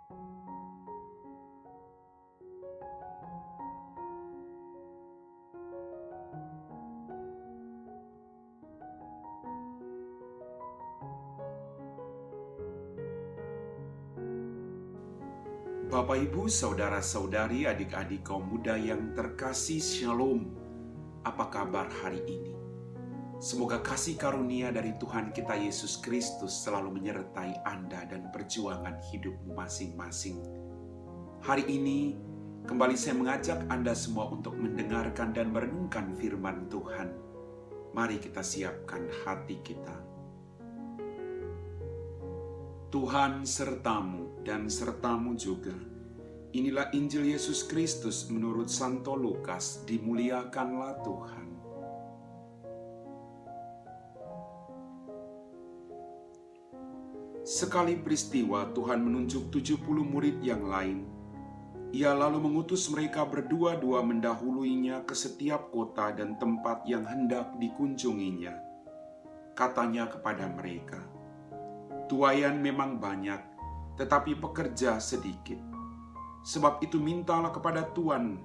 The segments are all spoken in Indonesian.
Bapak, Ibu, Saudara-saudari, adik-adik kaum muda yang terkasih, Shalom. Apa kabar hari ini? Semoga kasih karunia dari Tuhan kita Yesus Kristus selalu menyertai Anda dan perjuangan hidupmu masing-masing. Hari ini, kembali saya mengajak Anda semua untuk mendengarkan dan merenungkan firman Tuhan. Mari kita siapkan hati kita. Tuhan sertamu dan sertamu juga. Inilah Injil Yesus Kristus menurut Santo Lukas. Dimuliakanlah Tuhan. Sekali peristiwa Tuhan menunjuk 70 murid yang lain. Ia lalu mengutus mereka berdua-dua mendahuluinya ke setiap kota dan tempat yang hendak dikunjunginya. Katanya kepada mereka, "Tuaian memang banyak, tetapi pekerja sedikit. Sebab itu mintalah kepada Tuan,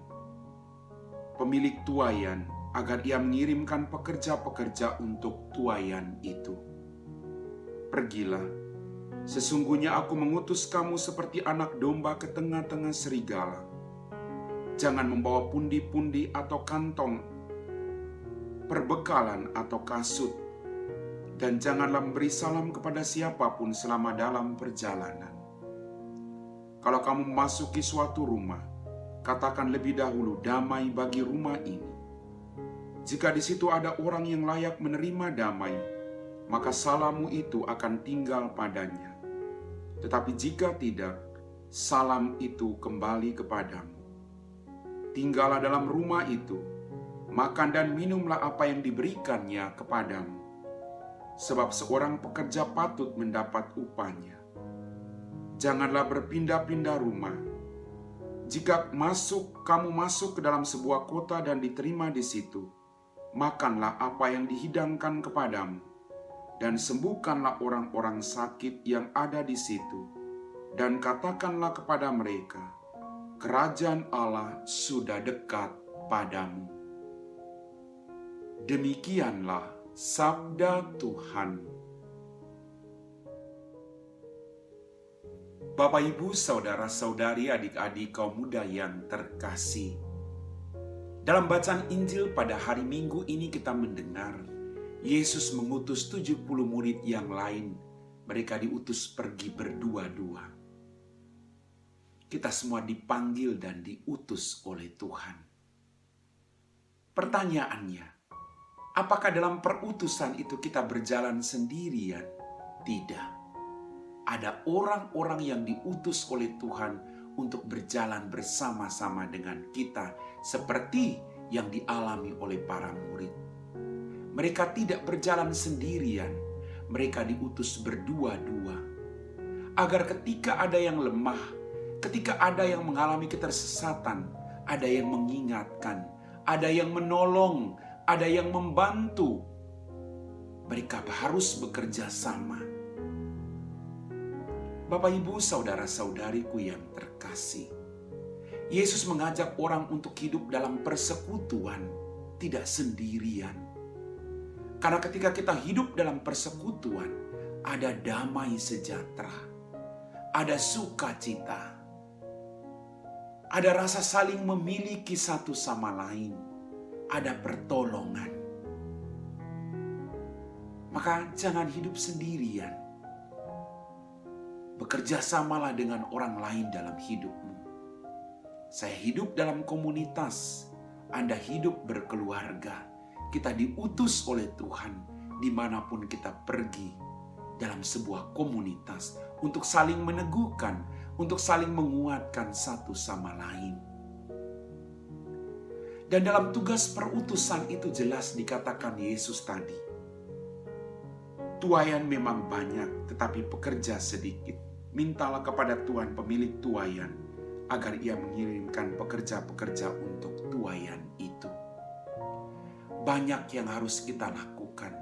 pemilik tuaian, agar ia mengirimkan pekerja-pekerja untuk tuaian itu. Pergilah, sesungguhnya aku mengutus kamu seperti anak domba ke tengah-tengah serigala. Jangan membawa pundi-pundi atau kantong, perbekalan atau kasut, dan janganlah memberi salam kepada siapapun selama dalam perjalanan. Kalau kamu memasuki suatu rumah, katakan lebih dahulu damai bagi rumah ini. Jika di situ ada orang yang layak menerima damai, maka salammu itu akan tinggal padanya. Tetapi jika tidak, salam itu kembali kepadamu. Tinggallah dalam rumah itu, makan dan minumlah apa yang diberikannya kepadamu. Sebab seorang pekerja patut mendapat upahnya. Janganlah berpindah-pindah rumah. Jika kamu masuk ke dalam sebuah kota dan diterima di situ, makanlah apa yang dihidangkan kepadamu, dan sembuhkanlah orang-orang sakit yang ada di situ, dan katakanlah kepada mereka, kerajaan Allah sudah dekat padamu." Demikianlah sabda Tuhan. Bapak, Ibu, Saudara-saudari, adik-adik kaum muda yang terkasih. Dalam bacaan Injil pada hari Minggu ini kita mendengar Yesus mengutus 70 murid yang lain. Mereka diutus pergi berdua-dua. Kita semua dipanggil dan diutus oleh Tuhan. Pertanyaannya, apakah dalam perutusan itu kita berjalan sendirian? Tidak. Ada orang-orang yang diutus oleh Tuhan untuk berjalan bersama-sama dengan kita, seperti yang dialami oleh para murid. Mereka tidak berjalan sendirian, mereka diutus berdua-dua. Agar ketika ada yang lemah, ketika ada yang mengalami ketersesatan, ada yang mengingatkan, ada yang menolong, ada yang membantu. Mereka harus bekerja sama. Bapak, Ibu, Saudara-saudariku yang terkasih, Yesus mengajak orang untuk hidup dalam persekutuan, tidak sendirian. Karena ketika kita hidup dalam persekutuan, ada damai sejahtera, ada sukacita, ada rasa saling memiliki satu sama lain, ada pertolongan. Maka jangan hidup sendirian. Bekerja samalah dengan orang lain dalam hidupmu. Saya hidup dalam komunitas, Anda hidup berkeluarga. Kita diutus oleh Tuhan dimanapun kita pergi dalam sebuah komunitas untuk saling meneguhkan, untuk saling menguatkan satu sama lain. Dan dalam tugas perutusan itu jelas dikatakan Yesus tadi, tuaian memang banyak, tetapi pekerja sedikit. Mintalah kepada Tuhan pemilik tuaian, agar ia mengirimkan pekerja-pekerja untuk tuaian itu. Banyak yang harus kita lakukan,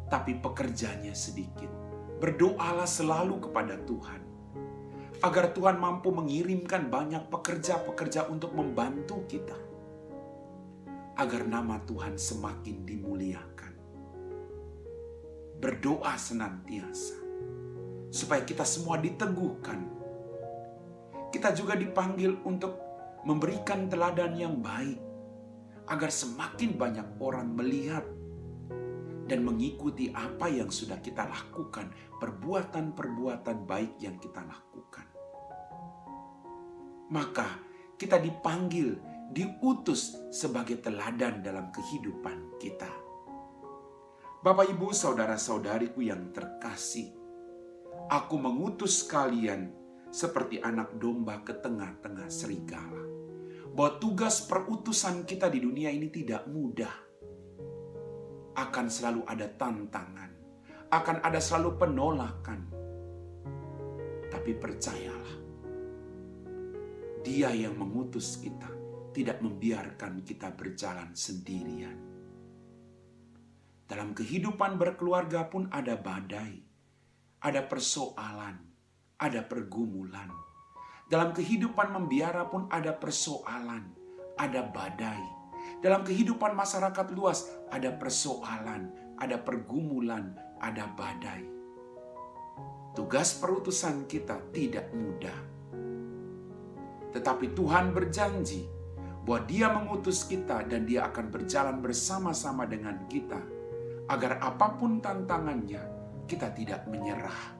tapi pekerjanya sedikit. Berdoalah selalu kepada Tuhan. Agar Tuhan mampu mengirimkan banyak pekerja-pekerja untuk membantu kita. Agar nama Tuhan semakin dimuliakan. Berdoa senantiasa. Supaya kita semua diteguhkan. Kita juga dipanggil untuk memberikan teladan yang baik. Agar semakin banyak orang melihat dan mengikuti apa yang sudah kita lakukan. Perbuatan-perbuatan baik yang kita lakukan. Maka kita dipanggil, diutus sebagai teladan dalam kehidupan kita. Bapak, Ibu, saudara-saudariku yang terkasih, aku mengutus kalian seperti anak domba ke tengah-tengah serigala. Bahwa tugas perutusan kita di dunia ini tidak mudah. Akan selalu ada tantangan, akan ada selalu penolakan. Tapi percayalah, Dia yang mengutus kita tidak membiarkan kita berjalan sendirian. Dalam kehidupan berkeluarga pun ada badai, ada persoalan, ada pergumulan. Dalam kehidupan membiara pun ada persoalan, ada badai. Dalam kehidupan masyarakat luas ada persoalan, ada pergumulan, ada badai. Tugas perutusan kita tidak mudah. Tetapi Tuhan berjanji bahwa Dia mengutus kita dan Dia akan berjalan bersama-sama dengan kita. Agar apapun tantangannya, kita tidak menyerah.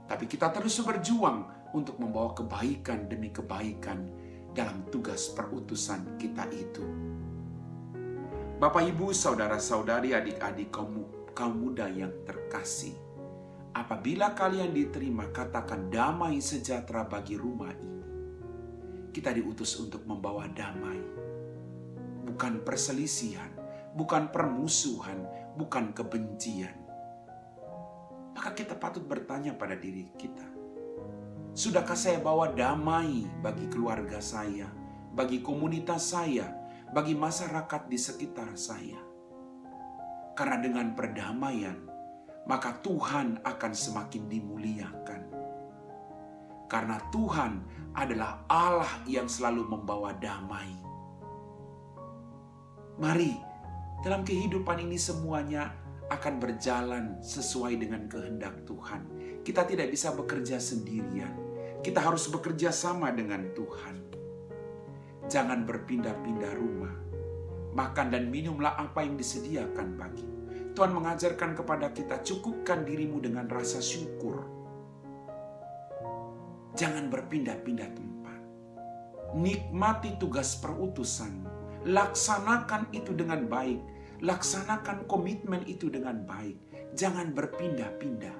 Tapi kita terus berjuang untuk membawa kebaikan demi kebaikan dalam tugas perutusan kita itu. Bapak, Ibu, saudara-saudari, adik-adik kaum muda yang terkasih. Apabila kalian diterima, katakan damai sejahtera bagi rumah ini. Kita diutus untuk membawa damai. Bukan perselisihan, bukan permusuhan, bukan kebencian. Maka kita patut bertanya pada diri kita. Sudahkah saya bawa damai bagi keluarga saya, bagi komunitas saya, bagi masyarakat di sekitar saya? Karena dengan perdamaian, maka Tuhan akan semakin dimuliakan. Karena Tuhan adalah Allah yang selalu membawa damai. Mari, dalam kehidupan ini semuanya akan berjalan sesuai dengan kehendak Tuhan. Kita tidak bisa bekerja sendirian. Kita harus bekerja sama dengan Tuhan. Jangan berpindah-pindah rumah. Makan dan minumlah apa yang disediakan bagimu. Tuhan mengajarkan kepada kita, cukupkan dirimu dengan rasa syukur. Jangan berpindah-pindah tempat. Nikmati tugas perutusan. Laksanakan itu dengan baik. Laksanakan komitmen itu dengan baik. Jangan berpindah-pindah.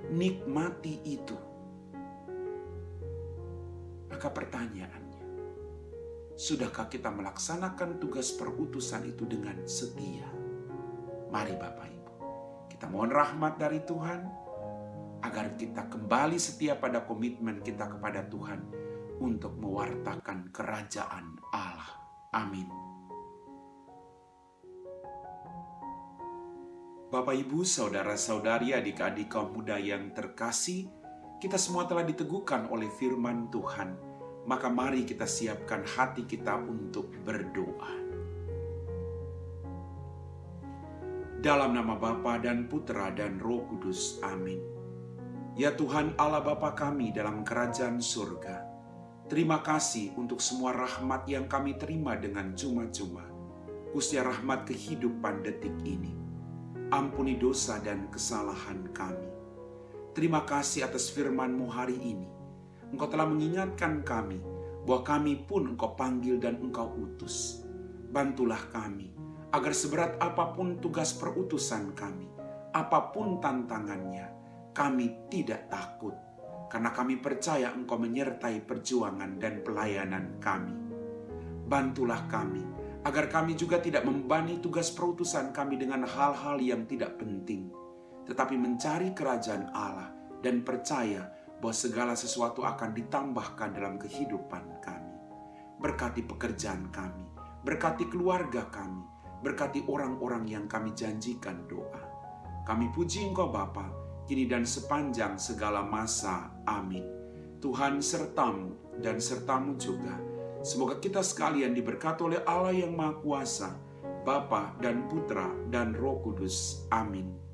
Nikmati itu. Maka pertanyaannya, sudahkah kita melaksanakan tugas perutusan itu dengan setia? Mari Bapak Ibu, kita mohon rahmat dari Tuhan, agar kita kembali setia pada komitmen kita kepada Tuhan untuk mewartakan kerajaan Allah. Amin. Bapak, Ibu, saudara-saudari, adik-adik kaum muda yang terkasih, kita semua telah diteguhkan oleh firman Tuhan. Maka mari kita siapkan hati kita untuk berdoa. Dalam nama Bapa dan Putra dan Roh Kudus. Amin. Ya Tuhan Allah Bapa kami dalam kerajaan surga, terima kasih untuk semua rahmat yang kami terima dengan cuma-cuma, khususnya rahmat kehidupan detik ini. Ampuni dosa dan kesalahan kami. Terima kasih atas firman-Mu hari ini. Engkau telah mengingatkan kami bahwa kami pun Engkau panggil dan Engkau utus. Bantulah kami agar seberat apapun tugas perutusan kami, apapun tantangannya, kami tidak takut, karena kami percaya Engkau menyertai perjuangan dan pelayanan kami. Bantulah kami, agar kami juga tidak membebani tugas perutusan kami dengan hal-hal yang tidak penting, tetapi mencari kerajaan Allah dan percaya bahwa segala sesuatu akan ditambahkan dalam kehidupan kami. Berkati pekerjaan kami, berkati keluarga kami, berkati orang-orang yang kami janjikan doa. Kami puji Engkau Bapa, kini dan sepanjang segala masa. Amin. Tuhan sertamu dan sertamu juga. Semoga kita sekalian diberkati oleh Allah yang Maha Kuasa, Bapa dan Putra dan Roh Kudus. Amin.